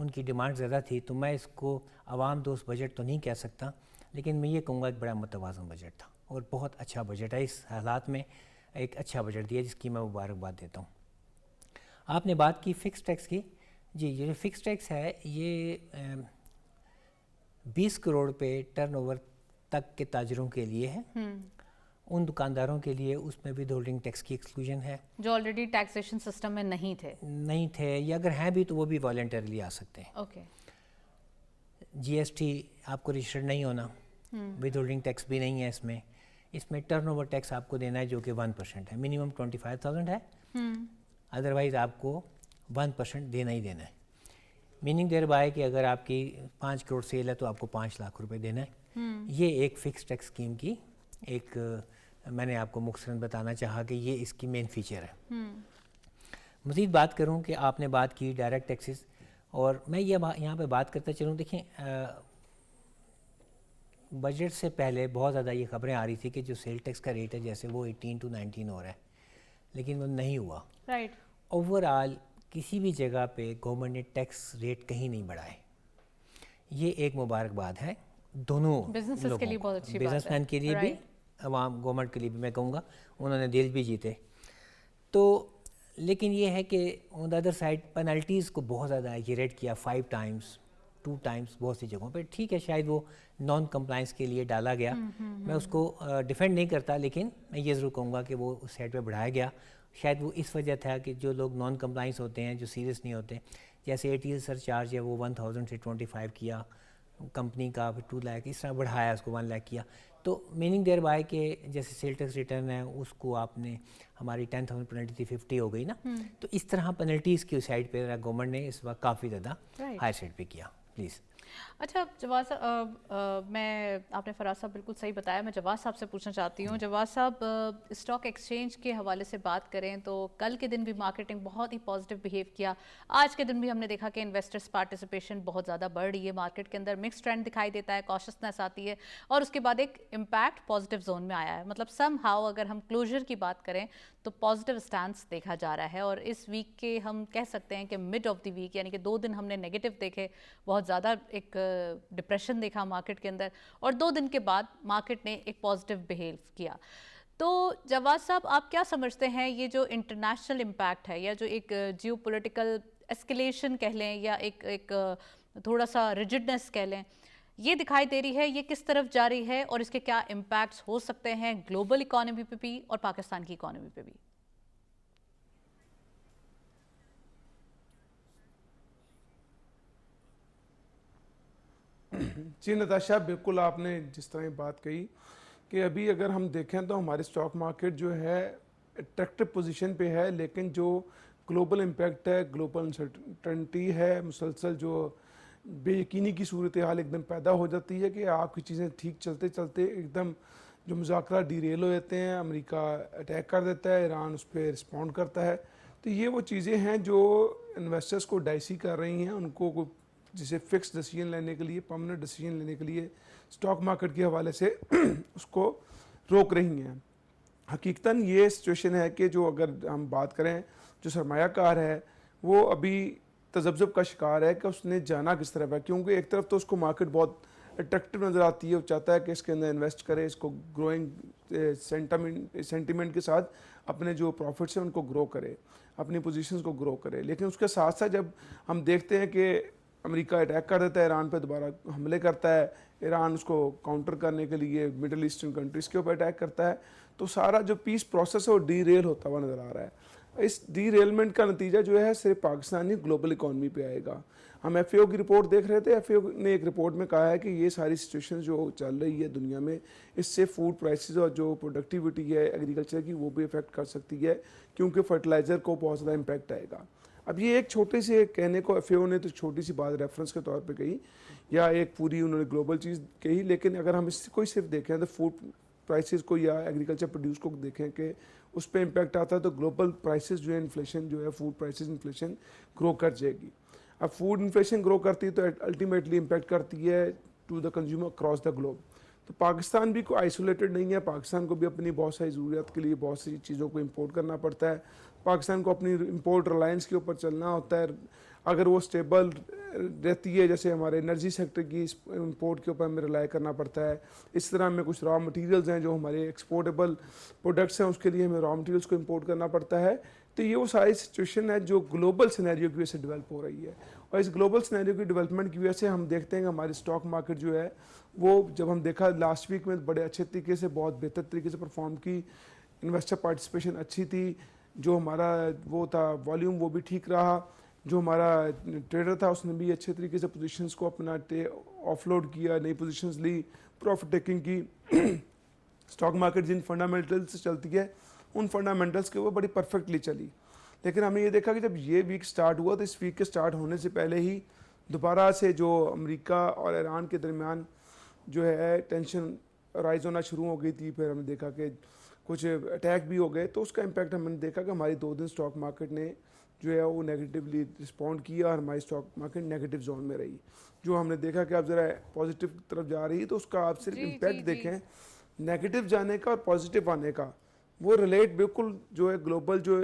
ان کی ڈیمانڈ زیادہ تھی، تو میں اس کو عوام دوست بجٹ تو نہیں کہہ سکتا، لیکن میں یہ کہوں گا ایک بڑا متوازن بجٹ تھا اور بہت اچھا بجٹ ہے، اس حالات میں ایک اچھا بجٹ دیا جس کی میں مبارکباد دیتا ہوں۔ آپ نے بات کی فکس ٹیکس کی، جی یہ جو فکس ٹیکس ہے یہ 20 کروڑ پہ ٹرن اوور تک کے تاجروں کے لیے ہے، ان دکانداروں کے لیے اس میں ود ہولڈنگ ٹیکس کی ایکسکلوژن ہے جو آلریڈی ٹیکسیشن سسٹم میں نہیں تھے یا اگر ہیں بھی تو وہ بھی والنٹرلی آ سکتے ہیں۔ اوکے، جی ایس ٹی آپ کو رجسٹرڈ نہیں ہونا، ود ہولڈنگ ٹیکس بھی نہیں ہے اس میں ٹرن اوور ٹیکس آپ کو دینا ہے جو کہ 1% ہے، منیمم 25,000 ہے، ادروائز آپ کو 1% دینا ہی دینا ہے، میننگ دیر بائی کہ اگر آپ کی 5 کروڑ سیل ہے تو آپ کو 5 لاکھ روپے دینا ہے۔ یہ ایک فکس ٹیکس اسکیم کی ایک میں نے آپ کو مختصراً بتانا چاہا کہ یہ اس کی مین فیچر ہے۔ مزید بات کروں کہ آپ نے بات کی ڈائریکٹ ٹیکسز، اور میں یہ یہاں پہ بات کرتا چلوں، دیکھیں بجٹ سے پہلے بہت زیادہ یہ خبریں آ رہی تھی کہ جو سیل ٹیکس کا ریٹ ہے جیسے وہ 18 to 19 ہو رہا ہے، لیکن وہ نہیں ہوا۔ رائٹ، اوور آل کسی بھی جگہ پہ گورنمنٹ نے ٹیکس ریٹ کہیں نہیں بڑھائے، یہ ایک مبارکباد ہے دونوں بزنسز کے لیے بہت اچھی بات ہے، بزنس مین کے لیے بھی، عوام گورنمنٹ کے لیے بھی میں کہوں گا، انہوں نے دل بھی جیتے۔ تو لیکن یہ ہے کہ آن دا ادر سائڈ پینلٹیز کو بہت زیادہ ایگریٹ کیا، 5 times 2 times بہت سی جگہوں پہ، ٹھیک ہے شاید وہ نان کمپلائنس کے لیے ڈالا گیا، میں اس کو ڈیفینڈ نہیں کرتا، لیکن میں یہ ضرور کہوں گا کہ وہ اس سائڈ پہ بڑھایا گیا، شاید وہ اس وجہ تھا کہ جو لوگ نان کمپلائنس ہوتے ہیں، جو سیریس نہیں ہوتے، جیسے ATL سرچارج ہے وہ 1000 سے 25 کیا، کمپنی کا 2 لاکھ اس طرح بڑھایا، اس کو 1 لاکھ کیا، تو میننگ دیر بائی کہ جیسے سیل ٹیکس ریٹرن ہے اس کو آپ نے ہماری 10,000 پینلٹی تھی 50 ہو گئی نا، تو اس طرح پینلٹیز کی سائڈ پہ گورنمنٹ نے اس وقت کافی زیادہ ہائی سائڈ پہ کیا۔ پلیز۔ اچھا جواز صاحب، میں آپ نے فراز صاحب بالکل صحیح بتایا، میں جواز صاحب سے پوچھنا چاہتی ہوں، جواز صاحب اسٹاک ایکسچینج کے حوالے سے بات کریں تو کل کے دن بھی مارکیٹنگ بہت ہی پازیٹیو بیہیو کیا، آج کے دن بھی ہم نے دیکھا کہ انویسٹرز پارٹیسپیشن بہت زیادہ بڑھ رہی ہے، مارکیٹ کے اندر مکس ٹرینڈ دکھائی دیتا ہے، کاشسنس آتی ہے، اور اس کے بعد ایک امپیکٹ پازیٹیو زون میں آیا ہے، مطلب سم ہاؤ اگر ہم کلوجر کی بات کریں تو پازیٹیو سٹانس دیکھا جا رہا ہے، اور اس ویک کے ہم کہہ سکتے ہیں کہ مڈ آف دی ویک یعنی کہ 2 دن ہم نے نیگیٹو دیکھے، بہت زیادہ ایک ڈپریشن دیکھا مارکیٹ کے اندر، اور 2 دن کے بعد مارکیٹ نے ایک پازیٹیو بیہیو کیا۔ تو جواز صاحب آپ کیا سمجھتے ہیں یہ جو انٹرنیشنل امپیکٹ ہے، یا جو ایک جیو پولیٹیکل اسکیلیشن کہہ لیں، یا ایک تھوڑا سا ریجڈنس کہہ لیں، یہ دکھائی دے رہی ہے، یہ کس طرف جا رہی ہے اور اس کے کیا امپیکٹس ہو سکتے ہیں گلوبل اکانومی پہ بھی اور پاکستان کی اکانومی پہ بھی؟ جی نتاشا، بالکل آپ نے جس طرح بات کہی کہ ابھی اگر ہم دیکھیں تو ہمارے اسٹاک مارکیٹ جو ہے اٹریکٹیو پوزیشن پہ ہے، لیکن جو گلوبل امپیکٹ ہے، گلوبل انسرٹنٹی ہے، مسلسل جو بے یقینی کی صورتحال ایک دم پیدا ہو جاتی ہے کہ آپ کی چیزیں ٹھیک چلتے چلتے ایک دم جو مذاکرات ڈی ریل ہو جاتے ہیں، امریکہ اٹیک کر دیتا ہے، ایران اس پہ رسپونڈ کرتا ہے، تو یہ وہ چیزیں ہیں جو انویسٹرز کو ڈائسی کر رہی ہیں، ان کو جسے فکس ڈیسیجن لینے کے لیے، پرماننٹ ڈیسیجن لینے کے لیے اسٹاک مارکیٹ کے حوالے سے اس کو روک رہی ہیں۔ حقیقتاً یہ سچویشن ہے کہ جو اگر ہم بات کریں جو سرمایہ کار ہے وہ ابھی تذبذب کا شکار ہے کہ اس نے جانا کس طرف ہے، کیونکہ ایک طرف تو اس کو مارکیٹ بہت اٹریکٹیو نظر آتی ہے، وہ چاہتا ہے کہ اس کے اندر انویسٹ کرے، اس کو گروئنگ سینٹیمنٹ کے ساتھ اپنے جو پروفٹس ہیں ان کو گرو کرے، اپنی پوزیشنز کو گرو کرے، لیکن اس کے ساتھ ساتھ جب ہم دیکھتے ہیں کہ امریکہ اٹیک کر دیتا ہے، ایران پہ دوبارہ حملے کرتا ہے، ایران اس کو کاؤنٹر کرنے کے لیے مڈل ایسٹرن کنٹریز کے اوپر اٹیک کرتا ہے، تو سارا جو پیس پروسیس ہے وہ ڈی ریل ہوتا ہوا نظر آ رہا ہے۔ اس ڈی ریلمنٹ کا نتیجہ جو ہے صرف پاکستانی گلوبل اکانومی پہ آئے گا۔ ہم ایف اے او کی رپورٹ دیکھ رہے تھے، ایف اے او نے ایک رپورٹ میں کہا ہے کہ یہ ساری سچویشن جو چل رہی ہے دنیا میں، اس سے فوڈ پرائسز اور جو پروڈکٹیوٹی ہے ایگریکلچر کی وہ بھی افیکٹ کر سکتی ہے، کیونکہ فرٹیلائزر کو بہت زیادہ امپیکٹ آئے گا۔ اب یہ ایک چھوٹے سے کہنے کو ایف اے او نے تو چھوٹی سی بات ریفرنس کے طور پہ کہی، یا ایک پوری انہوں نے گلوبل چیز کہی، لیکن اگر ہم اس کو صرف دیکھیں تو فوڈ پرائسز کو یا ایگریکلچر پروڈیوس کو دیکھیں کہ اس پہ امپیکٹ آتا ہے، تو گلوبل پرائسز جو ہے انفلیشن جو ہے فوڈ پرائسز انفلیشن گرو کر جائے گی۔ اب فوڈ انفلیشن گرو کرتی ہے تو الٹیمیٹلی امپیکٹ کرتی ہے to the consumer across the globe. تو پاکستان بھی کوئی آئسولیٹڈ نہیں ہے، پاکستان کو بھی اپنی بہت ساری ضروریات کے لیے بہت سی چیزوں کو امپورٹ کرنا پڑتا ہے، پاکستان کو اپنی امپورٹ ریلائنس کے اوپر چلنا ہوتا ہے، اگر وہ اسٹیبل رہتی ہے، جیسے ہمارے انرجی سیکٹر کی امپورٹ کے اوپر ہمیں رلائی کرنا پڑتا ہے، اس طرح ہمیں کچھ را مٹیریلز ہیں جو ہمارے ایکسپورٹیبل پروڈکٹس ہیں، اس کے لیے ہمیں را مٹیریلز کو امپورٹ کرنا پڑتا ہے. تو یہ وہ ساری سچویشن ہے جو گلوبل سینیریو کی وجہ سے ڈیولپ ہو رہی ہے، اور اس گلوبل سینیریو کی ڈیولپمنٹ کی وجہ سے ہم دیکھتے ہیں کہ ہماری اسٹاک مارکیٹ جو ہے وہ، جب ہم دیکھا لاسٹ ویک میں بڑے اچھے طریقے سے، بہت بہتر طریقے سے پرفارم کی، انویسٹر پارٹیسپیشن اچھی تھی، جو ہمارا وہ تھا والیوم وہ بھی ٹھیک رہا، جو ہمارا ٹریڈر تھا اس نے بھی اچھے طریقے سے پوزیشنز کو اپنا آف لوڈ کیا، نئی پوزیشنز لی، پروفٹ ٹیکنگ کی. اسٹاک مارکیٹ جن فنڈامنٹل سے چلتی ہے ان فنڈامنٹلس کے وہ بڑی پرفیکٹلی چلی. لیکن ہم نے یہ دیکھا کہ جب یہ ویک سٹارٹ ہوا تو اس ویک کے سٹارٹ ہونے سے پہلے ہی دوبارہ سے جو امریکہ اور ایران کے درمیان جو ہے ٹینشن رائز ہونا شروع ہو گئی تھی. پھر ہم نے دیکھا کہ کچھ اٹیک بھی ہو گئے، تو اس کا امپیکٹ ہم نے دیکھا کہ ہماری 2 دن اسٹاک مارکیٹ نے جو ہے وہ نیگیٹیولی رسپونڈ کیا، اور ہماری اسٹاک مارکیٹ نیگیٹو زون میں رہی. جو ہم نے دیکھا کہ اب ذرا پازیٹیو طرف جا رہی ہے، تو اس کا آپ صرف امپیکٹ دیکھیں نیگیٹو جانے کا اور پازیٹیو آنے کا، وہ ریلیٹ بالکل جو ہے گلوبل جو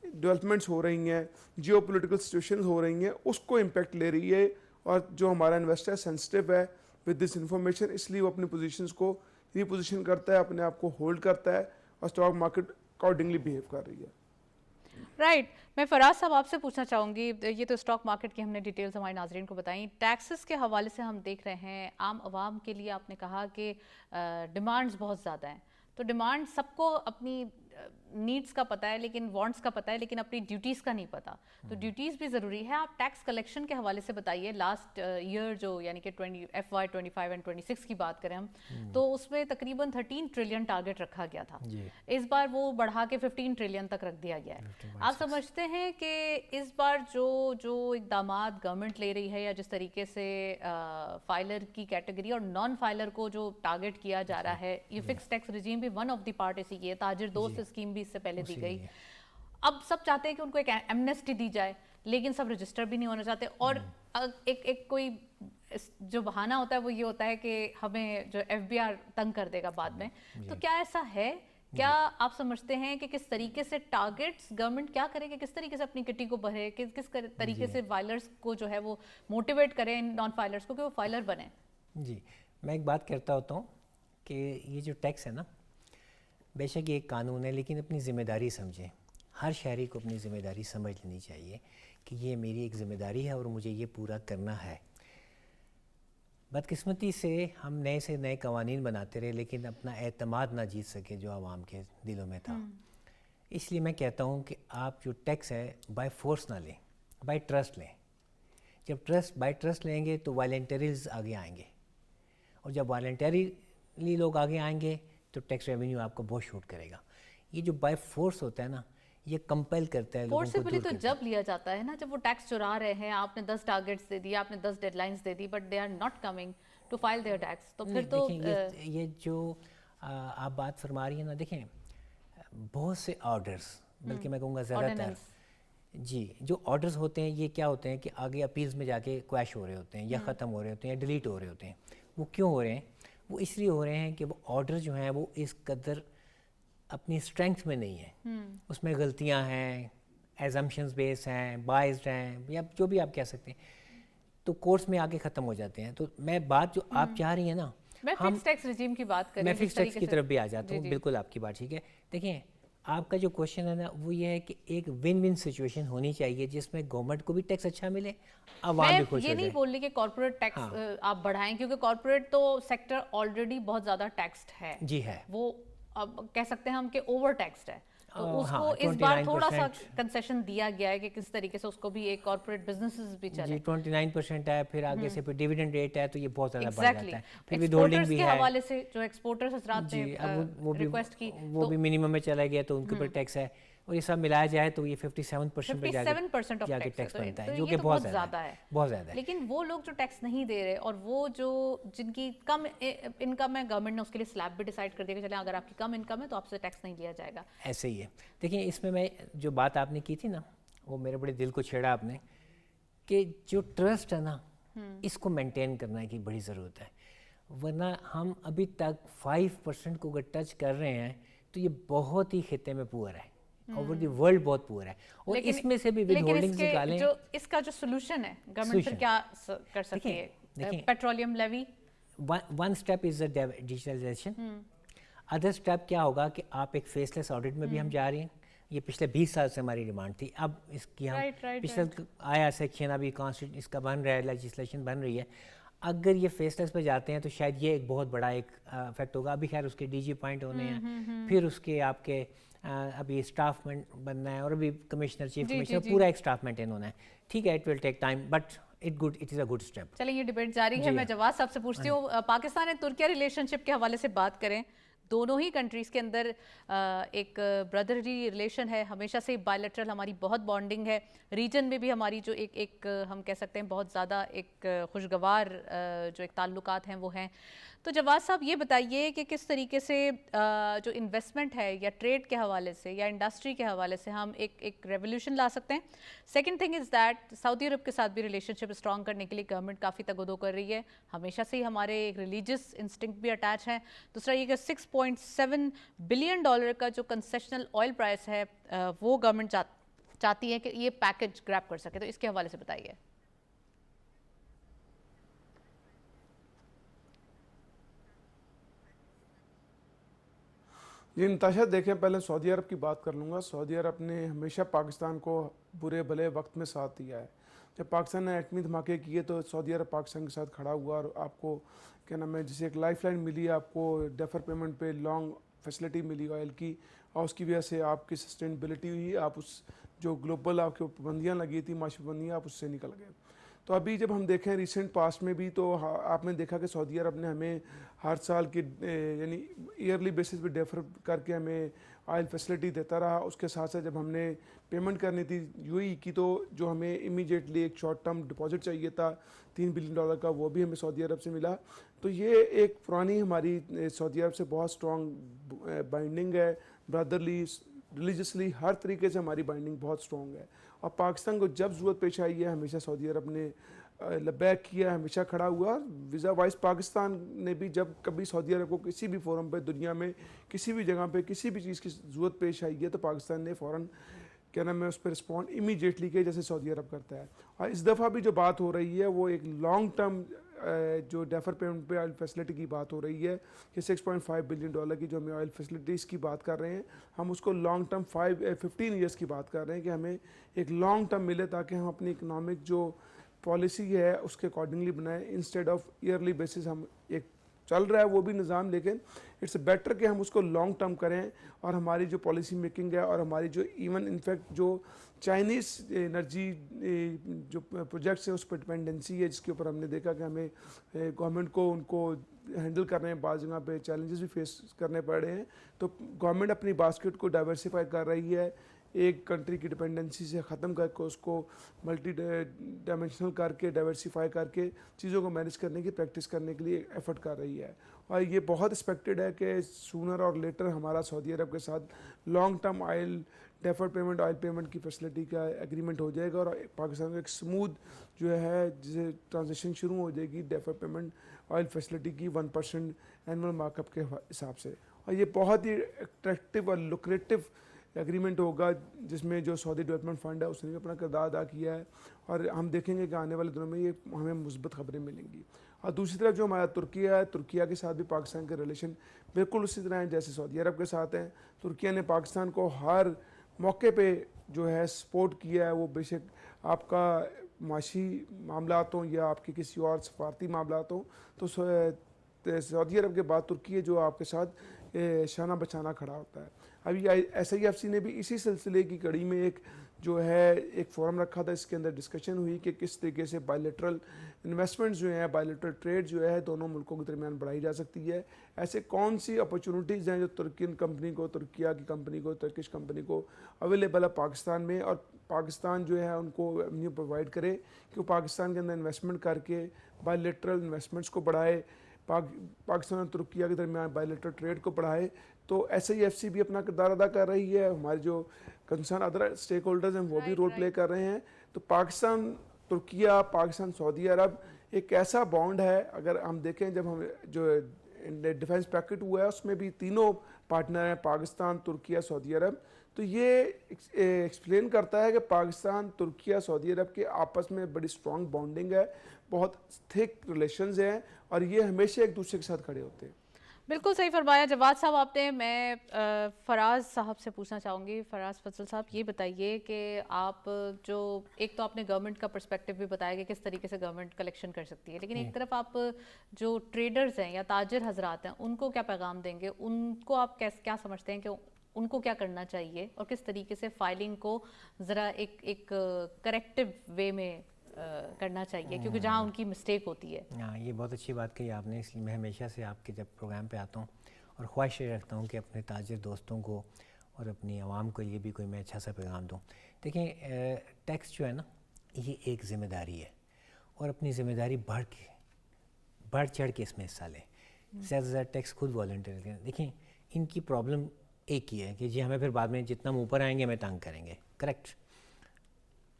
ڈیولپمنٹس ہو رہی ہیں، جیو پولیٹیکل سچویشنز ہو رہی ہیں، اس کو امپیکٹ لے رہی ہے. اور جو ہمارا انویسٹر سینسٹیو ہے ود دس انفارمیشن، اس لیے وہ اپنی پوزیشنز کو ری پوزیشن کرتا ہے، اپنے آپ کو ہولڈ کرتا ہے، اور اسٹاک مارکیٹ اکارڈنگلی بہیو کر رہی ہے. رائٹ. میں فراز صاحب آپ سے پوچھنا چاہوں گی، یہ تو اسٹاک مارکیٹ کی ہم نے ڈیٹیلز ہمارے ناظرین کو بتائیں، ٹیکسز کے حوالے سے ہم دیکھ رہے ہیں عام عوام کے لیے آپ نے کہا کہ ڈیمانڈز بہت زیادہ ہیں. تو ڈیمانڈ سب کو اپنی نیڈز کا پتہ ہے، لیکن وانٹس کا پتہ ہے، لیکن اپنی ڈیوٹیز کا نہیں پتہ. تو ڈیوٹیز بھی ضروری ہے. آپ ٹیکس کلیکشن کے حوالے سے بتائیے. لاسٹ ایئر جو یعنی کہ FY 25 اینڈ 26 کی بات کریں ہم، تو اس میں تقریباً 13 ٹریلین ٹارگٹ رکھا گیا تھا. اس بار وہ بڑھا کے 15 ٹریلین تک رکھ دیا گیا ہے. آپ سمجھتے ہیں کہ اس بار جو اقدامات گورنمنٹ لے رہی ہے، یا جس طریقے سے فائلر کی کیٹیگری اور نان فائلر کو جو ٹارگٹ کیا جا رہا ہے، یہ فکس ٹیکس رجیم بھی ون آف دی پارٹ اسی کی ہے، تاجر دوست اسکیم بھی اس سے پہلے دی گئی. اب سب چاہتے ہیں کہ ان کو ایک ایمنیسٹی دی جائے، لیکن سب رجسٹر بھی نہیں ہونا چاہتے. اور ایک کوئی جو بہانہ ہوتا ہے وہ یہ ہوتا ہے کہ ہمیں جو FBR تنگ کر دے گا بعد میں. تو کیا ایسا ہے؟ کیا آپ سمجھتے ہیں کہ کس طریقے سے ٹارگٹس گورنمنٹ کیا کرے، کہ کس طریقے سے اپنی کٹی کو بھرے، کس طریقے سے فائلرز کو جو ہے وہ موٹیویٹ کریں، نان فائلرز کو، کہ وہ فائلر بنیں؟ جی، میں ایک بات کرتا ہوتا ہوں کہ یہ جو ٹیکس ہے نا، بے شک یہ ایک قانون ہے، لیکن اپنی ذمہ داری سمجھیں. ہر شہری کو اپنی ذمہ داری سمجھ لینی چاہیے کہ یہ میری ایک ذمہ داری ہے اور مجھے یہ پورا کرنا ہے. بدقسمتی سے ہم نئے سے نئے قوانین بناتے رہے، لیکن اپنا اعتماد نہ جیت سکے جو عوام کے دلوں میں تھا. اس لیے میں کہتا ہوں کہ آپ جو ٹیکس ہے بائی فورس نہ لیں، بائی ٹرسٹ لیں. جب بائی ٹرسٹ لیں گے تو والنٹریز آگے آئیں گے، اور جب والنٹریلی لوگ آگے آئیں گے تو ٹیکس ریونیو آپ کو بہت شوٹ کرے گا. یہ جو بائی فورس ہوتا ہے نا، یہ کمپیل کرتا ہے لوگوں کو. فورسیبلی تو جب لیا جاتا ہے نا، جب وہ ٹیکس چرا رہے ہیں، آپ نے 10 ٹارگٹس دے دی، آپ نے 10 ڈیڈ لائنز دے دی، but they are not coming to file their tax. تو پھر تو یہ جو آپ بات فرما رہی ہیں نا، دیکھیں بہت سے آرڈرز، بلکہ میں کہوں گا زیادہ تر جی جو آرڈرز ہوتے ہیں یہ کیا ہوتے ہیں کہ آگے اپیلز میں جا کے کویش ہو رہے ہوتے ہیں، یا ختم ہو رہے ہوتے ہیں، یا ڈیلیٹ ہو رہے ہوتے ہیں. وہ کیوں ہو رہے ہیں؟ وہ اس لیے ہو رہے ہیں کہ وہ آرڈر جو ہیں وہ اس قدر اپنی اسٹرینگتھ میں نہیں ہیں، اس میں غلطیاں ہیں، ایزمپشنز بیس ہیں، بائزڈ ہیں، یا جو بھی آپ کہہ سکتے ہیں، تو کورس میں آ کے ختم ہو جاتے ہیں. تو میں بات جو آپ چاہ رہی ہیں نا، میں فکس ٹیکس رجیم کی بات کریں، میں فکس ٹیکس کی طرف بھی آ جاتا ہوں. بالکل آپ کی بات ٹھیک ہے. دیکھیں آپ کا جو کوشچن ہے نا وہ یہ ہے کہ ایک ون ون سچویشن ہونی چاہیے جس میں گورنمنٹ کو بھی ٹیکس اچھا ملے، عوام بھی خوش ہو جائے. یہ نہیں بول رہی کہ کارپوریٹ ٹیکس آپ بڑھائیں، کیونکہ کارپوریٹ تو سیکٹر آلریڈی بہت زیادہ ٹیکسڈ ہے. جی ہے، وہ اب کہہ سکتے ہیں ہم کہ اوور ٹیکسڈ ہے. تو اس کو اس بار تھوڑا سا کنسیشن دیا گیا ہے کہ کس طریقے سے اس کو بھی ایک کارپوریٹ بزنسز بھی چلے. جی 29% ہے، پھر آگے سے پھر ڈیویڈنڈ ریٹ ہے، تو یہ بہت زیادہ بڑھ جاتا ہے. پھر ود ہولڈنگ بھی ہے، کے حوالے سے جو ایکسپورٹرز حضرات نے ریکویسٹ کی وہ بھی منیمم میں چلا گیا، تو ان کے اوپر ٹیکس ہے. اور یہ سب ملایا جائے تو یہ 57% پہ جا کے ٹیکس بنتا ہے، جو کہ بہت زیادہ ہے، بہت زیادہ ہے. لیکن وہ لوگ جو ٹیکس نہیں دے رہے، اور وہ جو جن کی کم انکم ہے، گورنمنٹ نے اس کے لیے سلیب بھی ڈیسائیڈ کر دیا کہ چلیں اگر آپ کی کم انکم ہے تو آپ سے ٹیکس نہیں لیا جائے گا. ایسے ہی ہے. دیکھیں اس میں جو بات آپ نے کی تھی نا، وہ میرے بڑے دل کو چھیڑا آپ نے، کہ جو ٹرسٹ ہے نا اس کو مینٹین کرنے کی بڑی ضرورت ہے. ورنہ ہم ابھی تک 5% کو اگر ٹچ کر رہے ہیں تو یہ بہت ہی خطے میں پور ہے. اوور دی ورلڈ بہت پور ہے, اور اس میں سے بھی ود ہولڈنگز نکالیں. جو اس کا جو سولوشن ہے گورنمنٹ پھر کیا کر سکتی ہے؟ Petroleum levy one step is digitalisation. Other step کیا ہوگا کہ آپ ایک فیس لیس آڈٹ میں بھی ہم جا رہے ہیں, یہ پچھلے 20 سال سے ہماری ڈیمانڈ تھی, اب اس کی ہم پچھلے آیا سیکشن ابھی کانسٹیٹیوشن اس کا بن رہا ہے, لیجسلیشن بن رہی ہے. اگر یہ فیس لیس پہ جاتے ہیں تو شاید یہ ایک بہت بڑا ایک افیکٹ ہوگا. ابھی خیر اس کے ڈی جی پوائنٹ ہونے ہیں, پھر اس کے آپ کے ابھی اسٹاف بننا ہے, اور ابھی کمشنر چیف کمشنر پورا ایک اسٹاف مینٹین ہونا ہے. ٹھیک ہے, it will take time but it is a good step. چلیں یہ ڈیبیٹ جاری ہے. میں جواز صاحب سے پوچھتی ہوں, پاکستان اور ترکیہ ریلیشن شپ کے حوالے سے بات کریں. دونوں ہی کنٹریز کے اندر ایک بردرلی ریلیشن ہے, ہمیشہ سے بائیلیٹرل ہماری بہت بانڈنگ ہے. ریجن میں بھی ہماری جو ایک ہم کہہ سکتے ہیں بہت زیادہ ایک خوشگوار جو ایک تعلقات ہیں وہ ہیں. تو جواز صاحب یہ بتائیے کہ کس طریقے سے جو انویسٹمنٹ ہے یا ٹریڈ کے حوالے سے یا انڈسٹری کے حوالے سے ہم ایک ریولیوشن لا سکتے ہیں. سیکنڈ تھنگ از دیٹ سعودی عرب کے ساتھ بھی ریلیشن شپ اسٹرانگ کرنے کے لیے گورنمنٹ کافی تگودو کر رہی ہے. ہمیشہ سے ہی ہمارے ایک ریلیجس انسٹنکٹ بھی اٹیچ ہے. دوسرا یہ کہ $6.7 بلین کا جو کنسیشنل آئل پرائس ہے وہ گورنمنٹ چاہتی ہے کہ یہ پیکج گریب کر سکے. تو اس کے حوالے سے بتائیے. جی نتاشا, دیکھیں پہلے سعودی عرب کی بات کر لوں گا. سعودی عرب نے ہمیشہ پاکستان کو برے بھلے وقت میں ساتھ دیا ہے. جب پاکستان نے ایٹمی دھماکے کیے تو سعودی عرب پاکستان کے ساتھ کھڑا ہوا, اور آپ کو کیا نام ہے جسے ایک لائف لائن ملی, آپ کو ڈیفر پیمنٹ پہ لانگ فیسلٹی ملی آئل کی, اور اس کی وجہ سے آپ کی سسٹینیبلٹی ہوئی. آپ اس جو گلوبل آپ کے پابندیاں لگی تھی, معاشی پابندیاں, آپ اس سے نکل گئے. تو ابھی جب ہم دیکھیں ریسنٹ پاسٹ میں بھی تو آپ نے دیکھا کہ سعودی عرب نے ہمیں ہر سال کی یعنی ایئرلی بیسس پہ ڈیفر کر کے ہمیں آئل فیسلٹی دیتا رہا. اس کے ساتھ ساتھ جب ہم نے پیمنٹ کرنی تھی یو اے کی, تو جو ہمیں امیجیٹلی ایک شارٹ ٹرم ڈپازٹ چاہیے تھا $3 بلین کا, وہ بھی ہمیں سعودی عرب سے ملا. تو یہ ایک پرانی ہماری سعودی عرب سے بہت اسٹرانگ بائنڈنگ ہے. برادرلی, ریلیجسلی, ہر طریقے سے ہماری بائنڈنگ بہت اسٹرانگ ہے. اور پاکستان کو جب ضرورت پیش آئی ہے ہمیشہ سعودی عرب نے لبیک کیا, ہمیشہ کھڑا ہوا. ویزا وائز پاکستان نے بھی جب کبھی سعودی عرب کو کسی بھی فورم پہ دنیا میں کسی بھی جگہ پہ کسی بھی چیز کی ضرورت پیش آئی ہے تو پاکستان نے فوراً کیا نام ہے اس پہ رسپونڈ امیجیٹلی کیا, جیسے سعودی عرب کرتا ہے. اور اس دفعہ بھی جو بات ہو رہی ہے وہ ایک لانگ ٹرم جو ڈیفر پیمنٹ پہ آئل فیسلٹی کی بات ہو رہی ہے کہ $6.5 بلین کی جو ہمیں آئل فیسلٹیز کی بات کر رہے ہیں, ہم اس کو لانگ ٹرم 15 ایئرس کی بات کر رہے ہیں کہ ہمیں ایک لانگ ٹرم ملے تاکہ ہم اپنی اکنامک جو پالیسی ہے اس کے اکارڈنگلی بنائیں, انسٹیڈ آف ایئرلی بیسس. ہم ایک چل رہا ہے وہ بھی نظام, لیکن اٹس بیٹر کہ ہم اس کو لانگ ٹرم کریں. اور ہماری جو پالیسی میکنگ ہے اور ہماری جو ایون انفیکٹ جو چائنیز انرجی جو پروجیکٹس ہیں اس پہ ڈپینڈنسی ہے, جس کے اوپر ہم نے دیکھا کہ ہمیں گورنمنٹ کو ان کو ہینڈل کر رہے ہیں, بعض جگہ پہ چیلنجز بھی فیس کرنے پڑ رہے ہیں. تو گورنمنٹ اپنی باسکٹ کو ڈائیورسیفائی کر رہی ہے, ایک کنٹری کی ڈپینڈنسی سے ختم کر کے اس کو ملٹی ڈائمینشنل کر کے ڈائیورسیفائی کر کے چیزوں کو مینیج کرنے کی پریکٹس کرنے کے لیے ایفرٹ کر رہی ہے. اور یہ بہت ایکسپیکٹڈ ہے کہ سونر اور لیٹر ہمارا سعودی عرب کے ساتھ long term oil defer payment oil payment کی فیسلٹی کا ایگریمنٹ ہو جائے گا, اور پاکستان کا ایک سموتھ جو ہے جسے ٹرانزیکشن شروع ہو جائے گی ڈیفر پیمنٹ آئل فیسلٹی کی 1% اینول مارک اپ کے حساب سے. اور یہ بہت ہی اٹریکٹیو اور لوکریٹو ایگریمنٹ ہوگا جس میں جو سعودی ڈیولپمنٹ فنڈ ہے اس نے بھی اپنا کردار ادا کیا ہے, اور ہم دیکھیں گے کہ آنے والے دنوں میں یہ ہمیں مثبت خبریں ملیں گی. اور دوسری طرف جو ہمارا ترکیہ ہے, ترکیہ کے ساتھ بھی پاکستان کے ریلیشن بالکل اسی طرح ہیں جیسے سعودی عرب کے ساتھ ہیں. ترکیہ نے پاکستان کو ہر موقع پہ جو ہے سپورٹ کیا ہے, وہ بے شک آپ کا معاشی معاملات ہوں یا آپ کے کسی اور سفارتی معاملات ہوں, تو سعودی عرب کے بعد ترکیہ جو آپ کے ساتھ شانہ بچانہ کھڑا ہوتا ہے. ابھی SIFC نے بھی اسی سلسلے کی کڑی میں ایک جو ہے ایک فورم رکھا تھا, اس کے اندر ڈسکشن ہوئی کہ کس طریقے سے بائیلیٹرل انویسٹمنٹس جو ہیں, بائیلیٹرل ٹریڈ جو ہے دونوں ملکوں کے درمیان بڑھائی جا سکتی ہے. ایسے کون سی اپرچونیٹیز ہیں جو ترکین کمپنی کو, ترکیہ کی کمپنی کو, ترکش کمپنی کو اویلیبل ہے پاکستان میں, اور پاکستان جو ہے ان کو ایونیو پرووائڈ کرے کہ وہ پاکستان کے اندر انویسٹمنٹ کر کے بائیلیٹرل انویسٹمنٹس کو بڑھائے, پاکستان اور ترکیہ کے درمیان بائیلیٹرل ٹریڈ کو بڑھائے. تو SIFC بھی اپنا کردار ادا کر رہی ہے, ہمارے جو کنسرن ادر اسٹیک ہولڈرز ہیں وہ بھی رول پلے کر رہے ہیں. تو پاکستان ترکیہ, پاکستان سعودی عرب ایک ایسا بانڈ ہے. اگر ہم دیکھیں جب ہم جو ڈیفنس پیکٹ ہوا ہے اس میں بھی تینوں پارٹنر ہیں, پاکستان, ترکیہ, سعودی عرب, تو یہ ایکسپلین کرتا ہے کہ پاکستان، ترکیہ، سعودی عرب کے آپس میں بڑی اسٹرانگ بانڈنگ ہے، بہت تھک ریلیشنز ہیں، اور یہ ہمیشہ ایک دوسرے کے ساتھ کھڑے ہوتے ہیں. بالکل صحیح فرمایا جواد صاحب آپ نے. میں فراز صاحب سے پوچھنا چاہوں گی. فراز فضل صاحب یہ بتائیے کہ آپ جو ایک تو آپ نے گورنمنٹ کا پرسپیکٹیو بھی بتایا کہ کس طریقے سے گورنمنٹ کلیکشن کر سکتی ہے، لیکن ایک طرف آپ جو ٹریڈرز ہیں یا تاجر حضرات ہیں ان کو کیا پیغام دیں گے؟ ان کو آپ کیا سمجھتے ہیں کہ ان کو کیا کرنا چاہیے اور کس طریقے سے فائلنگ کو ذرا ایک کریکٹیو وے میں کرنا چاہیے، کیونکہ جہاں ان کی مسٹیک ہوتی ہے؟ ہاں، یہ بہت اچھی بات کہی آپ نے. اس لیے میں ہمیشہ سے آپ کے جب پروگرام پہ آتا ہوں اور خواہش یہ رکھتا ہوں کہ اپنے تاجر دوستوں کو اور اپنی عوام کو یہ بھی کوئی میں اچھا سا پیغام دوں. دیکھیں، ٹیکس جو ہے نا یہ ایک ذمہ داری ہے، اور اپنی ذمہ داری بڑھ چڑھ کے اس میں حصہ لیں. زیادہ سے زیادہ ٹیکس خود والنٹیئر کریں. دیکھیں، ان کی پرابلم ایک ہی ہے کہ جی ہمیں پھر بعد میں جتنا ہم اوپر آئیں گے ہمیں تنگ کریں گے. کریکٹ،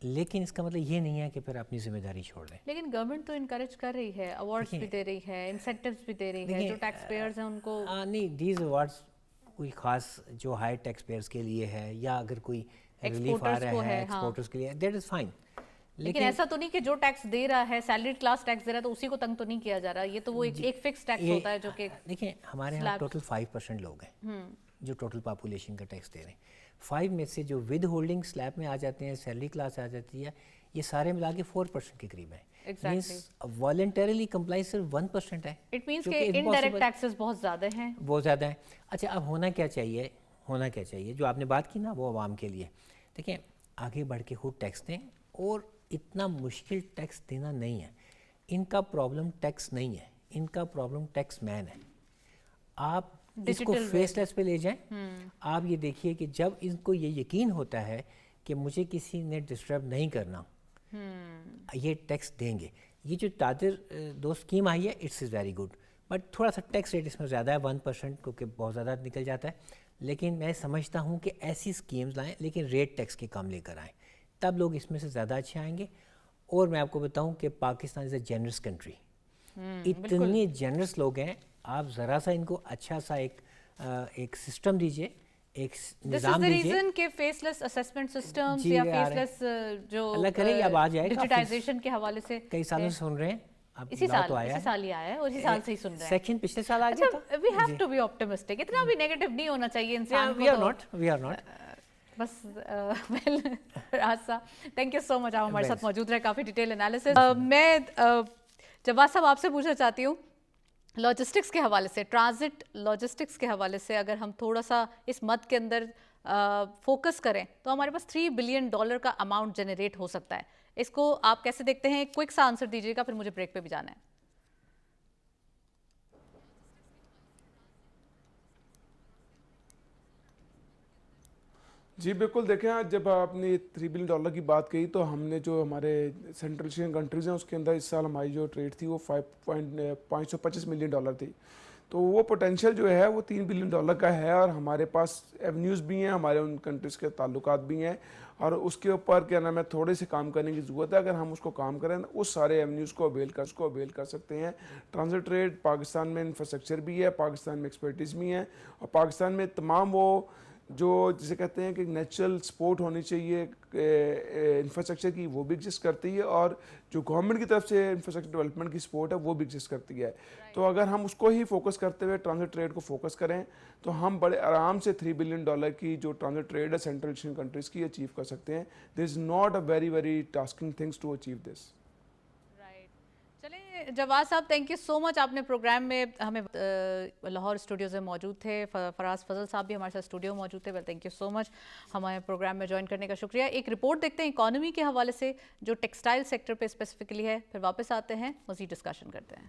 لیکن اس کا مطلب یہ نہیں ہے کہ پھر اپنی ذمہ داری چھوڑ دیں. لیکن گورنمنٹ تو انکریج کر رہی ہے، ایوارڈز بھی دے رہی ہے، انسینٹیوز بھی دے رہی ہے، جو ٹیکس پیئرز ہیں ان کو. نہیں، دیز ایوارڈس کوئی خاص جو ہائی ٹیکس پیئرز کے لیے ہے، یا اگر کوئی ریلیف آ رہا ہے ایکسپورٹرز کے لیے، دیٹ از فائن. لیکن ایسا تو نہیں کہ جو ٹیکس دے رہا ہے سیلریڈ کلاس ٹیکس دے رہا ہے تو اسی کو تنگ تو نہیں کیا جا رہا. یہ تو وہ ایک فکس ٹیکس ہوتا ہے جو کہ دیکھیں ہمارے یہاں ٹوٹل 5% لوگ ہیں جو ٹوٹل پاپولیشن کا ٹیکس دے رہے ہیں. 5 میں سے جو ود ہولڈنگ سلیب میں آ جاتے ہیں، سیلری کلاس آ جاتی ہے، یہ سارے ملا کے 4% کے قریب ہیں. والنٹریلی کمپلائی صرف 1% ہے. اٹ مینس کہ انڈائریکٹ ٹیکسز بہت زیادہ ہیں. بہت زیادہ ہیں. اچھا، اب ہونا کیا چاہیے جو آپ نے بات کی نا وہ عوام کے لیے. دیکھیں، آگے بڑھ کے خود ٹیکس دیں، اور اتنا مشکل ٹیکس دینا نہیں ہے. ان کا پرابلم ٹیکس نہیں ہے، ان کا پرابلم ٹیکس مین ہے. آپ اس کو فیس لیس پہ لے جائیں. آپ یہ دیکھیے کہ جب ان کو یہ یقین ہوتا ہے کہ مجھے کسی نے ڈسٹرب نہیں کرنا، یہ ٹیکس دیں گے. یہ جو تاجر دوست اسکیم آئی ہے، it's is very good, but تھوڑا سا ٹیکس ریٹ اس میں زیادہ ہے، 1%، کیونکہ بہت زیادہ نکل جاتا ہے. لیکن میں سمجھتا ہوں کہ ایسی اسکیمز لائیں لیکن ریٹ ٹیکس کے کم لے کر آئیں، تب لوگ اس میں سے زیادہ اچھے آئیں گے. اور میں آپ کو بتاؤں کہ پاکستان از اے جنرس کنٹری. اتنے جنرس لوگ ہیں، آپ ذرا سا ان کو اچھا سا ایک سسٹم دیجئے، ایک نظام دیجئے. This is the reason کہ فیس لیس اسیسمنٹ سسٹمز یا فیس لیس جو اللہ کرے اب آ جائے. ڈیجیٹائزیشن کے حوالے سے کئی سالوں سے سن رہے ہیں. اسی سال ہی آیا ہے اور اسی سال سے ہی سن رہے ہیں. سیکشن پچھلے سال آ گیا تھا. We have to be optimistic. اتنا بھی نیگیٹو نہیں ہونا چاہیے انسان کو. We are not. بس راز صاحب تھینک یو سو مچ، آپ ہمارے ساتھ موجود رہے، کافی ڈیٹیل انالیسس. میں جواد صاحب آپ سے پوچھنا چاہتی ہوں لاجسٹکس کے حوالے سے، ٹرانزٹ لاجسٹکس کے حوالے سے اگر ہم تھوڑا سا اس مد کے اندر فوکس کریں تو ہمارے پاس $3 بلین کا اماؤنٹ جنریٹ ہو سکتا ہے. اس کو آپ کیسے دیکھتے ہیں؟ کوئک سا آنسر دیجیے گا، پھر مجھے بریک پہ بھی جانا ہے. جی بالکل. دیکھیں، جب آپ نے $3 بلین کی بات کہی تو ہم نے جو ہمارے سینٹرل ایشین کنٹریز ہیں اس کے اندر اس سال ہماری جو ٹریڈ تھی وہ $525 ملین تھی. تو وہ پوٹینشیل جو ہے وہ $3 بلین کا ہے، اور ہمارے پاس ایونیوز بھی ہیں، ہمارے ان کنٹریز کے تعلقات بھی ہیں، اور اس کے اوپر کیا نام ہے تھوڑے سے کام کرنے کی ضرورت ہے. اگر ہم اس کو کام کریں اس سارے ایونیوز کو اویل کر سکتے ہیں. ٹرانزٹ ٹریڈ، پاکستان میں انفراسٹرکچر بھی ہے، پاکستان میں ایکسپرٹیز بھی ہیں، اور پاکستان میں تمام وہ جو جسے کہتے ہیں کہ نیچرل سپورٹ ہونی چاہیے انفراسٹرکچر کی، وہ بھی ایگزسٹ کرتی ہے، اور جو گورنمنٹ کی طرف سے انفراسٹرکچر ڈیولپمنٹ کی سپورٹ ہے وہ بھی ایگزسٹ کرتی ہے. تو اگر ہم اس کو ہی فوکس کرتے ہوئے ٹرانزٹ ٹریڈ کو فوکس کریں تو ہم بڑے آرام سے $3 بلین کی جو ٹرانزٹ ٹریڈ ہے سینٹرل ایشین کنٹریز کی اچیو کر سکتے ہیں. There is not a very tasking things to achieve this. چلیں جواد صاحب، تھینک یو سو مچ. آپ نے پروگرام میں ہمیں لاہور اسٹوڈیوز میں موجود تھے، فراز فضل صاحب بھی ہمارے ساتھ اسٹوڈیو موجود تھے. تھینک یو سو مچ ہمارے پروگرام میں جوائن کرنے کا شکریہ. ایک رپورٹ دیکھتے ہیں اکانومی کے حوالے سے جو ٹیکسٹائل سیکٹر پہ اسپیسیفکلی ہے، پھر واپس آتے ہیں، مزید ڈسکشن کرتے ہیں.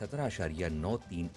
17.93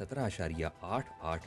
17.88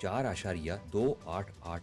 4.288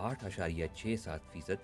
8.67%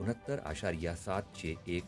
69.761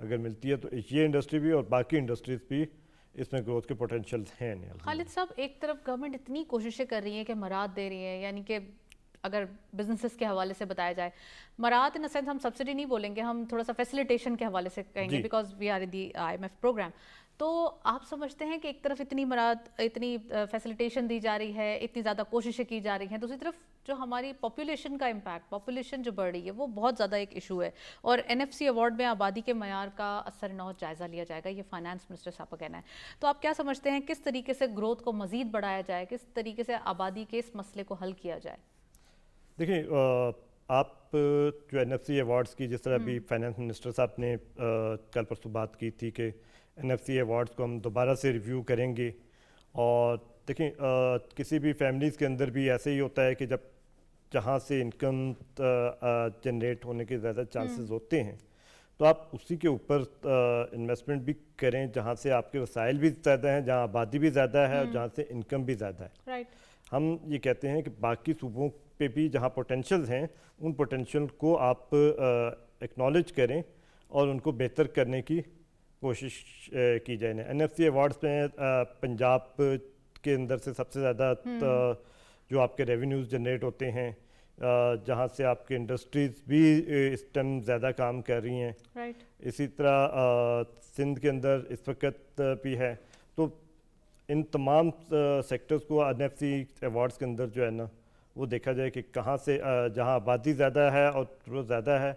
اگر ملتی ہے تو یہ انڈسٹری بھی اور باقی انڈسٹریز بھی اس میں گروتھ کے پوٹینشیل ہیں. خالد صاحب، ایک طرف گورنمنٹ اتنی کوششیں کر رہی ہے کہ مراعات دے رہی ہے، یعنی کہ اگر بزنسز کے حوالے سے بتایا جائے، مراعات ان سینس ہم سبسڈی نہیں بولیں گے، ہم تھوڑا سا فیسیلیٹیشن کے حوالے سے کہیں گے، because we are in the IMF programme. تو آپ سمجھتے ہیں کہ ایک طرف اتنی مراعات، اتنی فیسیلیٹیشن دی جا رہی ہے، اتنی زیادہ کوششیں کی جا رہی ہیں، دوسری طرف جو ہماری پاپولیشن کا امپیکٹ، پاپولیشن جو بڑھ رہی ہے وہ بہت زیادہ ایک ایشو ہے، اور NFC ایوارڈ میں آبادی کے معیار کا اثر نو جائزہ لیا جائے گا، یہ فائنانس منسٹر صاحب کا کہنا ہے. تو آپ کیا سمجھتے ہیں کس طریقے سے گروتھ کو مزید بڑھایا جائے، کس طریقے سے آبادی کے اس مسئلے کو حل کیا جائے؟ دیکھیں، آپ جو NFC ایوارڈس کی جس طرح ابھی فائنانس منسٹر صاحب نے کل پرسوں بات کی تھی کہ NFC ایوارڈس کو ہم دوبارہ سے ریویو کریں گے. اور دیکھیں، کسی بھی فیملیز کے اندر بھی ایسے ہی ہوتا ہے کہ جب جہاں سے انکم جنریٹ ہونے کے زیادہ چانسز ہوتے ہیں تو آپ اسی کے اوپر انویسٹمنٹ بھی کریں جہاں سے آپ کے وسائل بھی زیادہ ہیں، جہاں آبادی بھی زیادہ ہے اور جہاں سے انکم بھی زیادہ ہے. رائٹ. ہم یہ کہتے ہیں کہ باقی صوبوں پہ بھی جہاں پوٹینشیلز ہیں ان پوٹینشیل کو آپ ایکنالج کریں اور ان کو بہتر کرنے کی کوشش کی جائے. NFC ایوارڈس میں پنجاب کے اندر سے سب سے زیادہ جو آپ کے ریونیوز جنریٹ ہوتے ہیں، جہاں سے آپ کے انڈسٹریز بھی اس ٹائم زیادہ کام کر رہی ہیں. رائٹ. اسی طرح سندھ کے اندر اس وقت بھی ہے. تو ان تمام سیکٹرز کو NFC ایوارڈس کے اندر جو ہے نا وہ دیکھا جائے کہ کہاں سے جہاں آبادی زیادہ ہے اور گروتھ زیادہ ہے،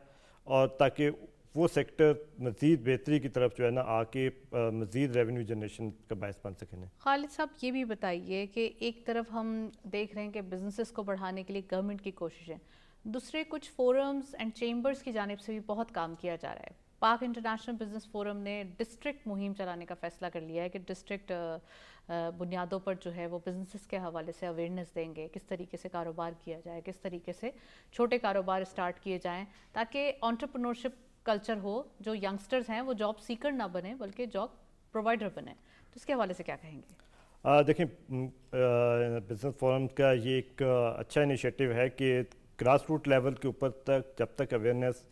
اور تاکہ وہ سیکٹر مزید بہتری کی طرف جو ہے نا آ کے مزید ریونیو جنریشن کا باعث بن سکیں. خالد صاحب، یہ بھی بتائیے کہ ایک طرف ہم دیکھ رہے ہیں کہ بزنسز کو بڑھانے کے لیے گورنمنٹ کی کوششیں، دوسرے کچھ فورمز اینڈ چیمبرز کی جانب سے بھی بہت کام کیا جا رہا ہے. پاک انٹرنیشنل بزنس فورم نے ڈسٹرکٹ مہم چلانے کا فیصلہ کر لیا ہے کہ ڈسٹرکٹ بنیادوں پر جو ہے وہ بزنسز کے حوالے سے اویئرنیس دیں گے، کس طریقے سے کاروبار کیا جائے، کس طریقے سے چھوٹے کاروبار اسٹارٹ کیے جائیں تاکہ انٹرپرنورشپ کلچر ہو، جو ینگسٹرز ہیں وہ جاب سیکر نہ بنے بلکہ جاب پرووائڈر بنے. تو اس کے حوالے سے کیا کہیں گے؟ دیکھیں، بزنس فورم کا یہ ایک اچھا انیشیٹو ہے کہ گراس روٹ لیول کے اوپر تک جب تک اویئرنیس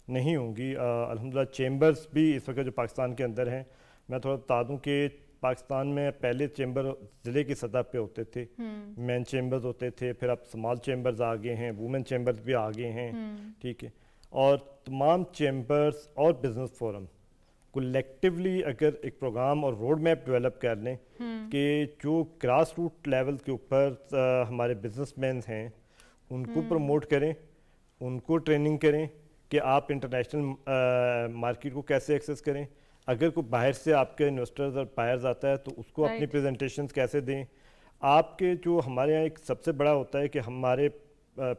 نہیں ہوں گی، الحمدللہ چیمبرز بھی اس وقت جو پاکستان کے اندر ہیں، میں تھوڑا بتا دوں کہ پاکستان میں پہلے چیمبر ضلع کی سطح پہ ہوتے تھے، مین چیمبرز ہوتے تھے، پھر اب اسمال چیمبرز آ گئے ہیں، وومن چیمبرز بھی آ گئے ہیں. ٹھیک ہے. اور تمام چیمبرز اور بزنس فورم کولیکٹیولی اگر ایک پروگرام اور روڈ میپ ڈیولپ کر لیں کہ جو گراس روٹ لیول کے اوپر ہمارے بزنس مینز ہیں ان کو پروموٹ کریں، ان کو ٹریننگ کریں کہ آپ انٹرنیشنل مارکیٹ کو کیسے ایکسیس کریں. اگر کوئی باہر سے آپ کے انویسٹرز اور بائرز آتا ہے تو اس کو اپنی پریزنٹیشنز کیسے دیں. آپ کے جو ہمارے یہاں ایک سب سے بڑا ہوتا ہے کہ ہمارے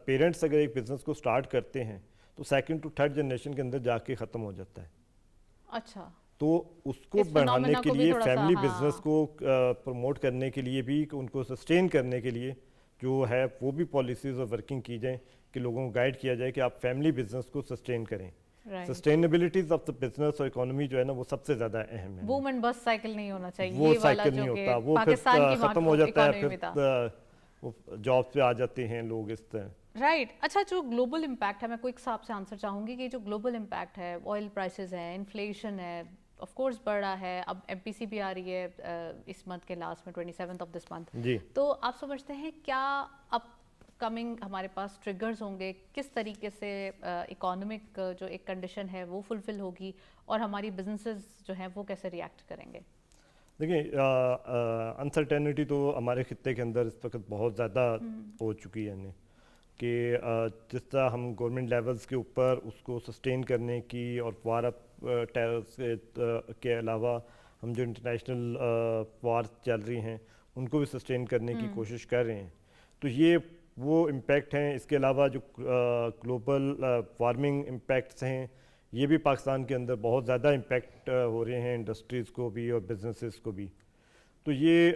پیرنٹس اگر ایک بزنس کو سٹارٹ کرتے ہیں تو سیکنڈ ٹو تھرڈ جنریشن کے اندر جا کے ختم ہو جاتا ہے. اچھا. تو اس کو بڑھانے کے لیے فیملی بزنس کو پروموٹ کرنے کے لیے بھی، ان کو سسٹین کرنے کے لیے جو ہے وہ بھی پالیسیز اور ورکنگ کی جائیں کہ لوگوں کو گائیڈ کیا جائے کہ آپ فیملی بزنس کو سسٹین کریں. سسٹینیبلٹیز آف دا بزنس اور اکانومی جو ہے نا وہ سب سے زیادہ اہم ہے. بوم اینڈ بس سائیکل نہیں ہونا چاہیے، وہ سائیکل نہیں ہوتا، وہ پھر ختم ہو جاتا ہے، پھر وہ جاب پہ آ جاتے ہیں لوگ اس طرح. رائٹ. اچھا، جو گلوبل امپیکٹ ہے، میں کوئی صاحب سے آنسر چاہوں گی کہ جو گلوبل امپیکٹ ہے، آئل پرائسز ہے، انفلیشن ہے، آف کورس بڑھ رہا ہے. اب MPC بھی آ رہی ہے اس منتھ کے لاسٹ میں 27th آف دس منتھ. تو آپ سمجھتے ہیں کیا اب کمنگ ہمارے پاس ٹریگرز ہوں گے، کس طریقے سے اکانومک جو ایک کنڈیشن ہے وہ فلفل ہوگی اور ہماری بزنسز جو ہیں وہ کیسے ریئیکٹ کریں گے؟ دیکھیں، انسرٹینٹی تو ہمارے خطے کے اندر اس وقت بہت زیادہ ہو چکی ہے کہ جس طرح ہم گورنمنٹ لیولز کے اوپر اس کو سسٹین کرنے کی اور وار ٹیررز کے علاوہ ہم جو انٹرنیشنل وار چل رہی ہیں ان کو بھی سسٹین کرنے کی کوشش کر رہے ہیں. تو یہ وہ امپیکٹ ہیں. اس کے علاوہ جو گلوبل وارمنگ امپیکٹس ہیں یہ بھی پاکستان کے اندر بہت زیادہ امپیکٹ ہو رہے ہیں انڈسٹریز کو بھی اور بزنسز کو بھی. تو یہ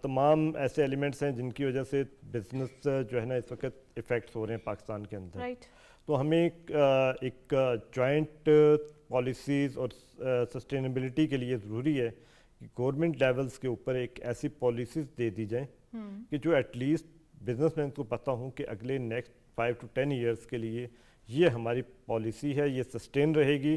تمام ایسے ایلیمنٹس ہیں جن کی وجہ سے بزنس جو ہے نا اس وقت افیکٹس ہو رہے ہیں پاکستان کے اندر. تو ہمیں ایک جوائنٹ پالیسیز اور سسٹینیبلٹی کے لیے ضروری ہے کہ گورنمنٹ لیولز کے اوپر ایک ایسی پالیسیز دے دی جائیں کہ جو ایٹ لیسٹ بزنس مین کو پتہ ہوں کہ اگلے نیکسٹ 5 to 10 ایئرس کے لیے یہ ہماری پالیسی ہے، یہ سسٹین رہے گی.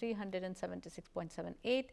376.78।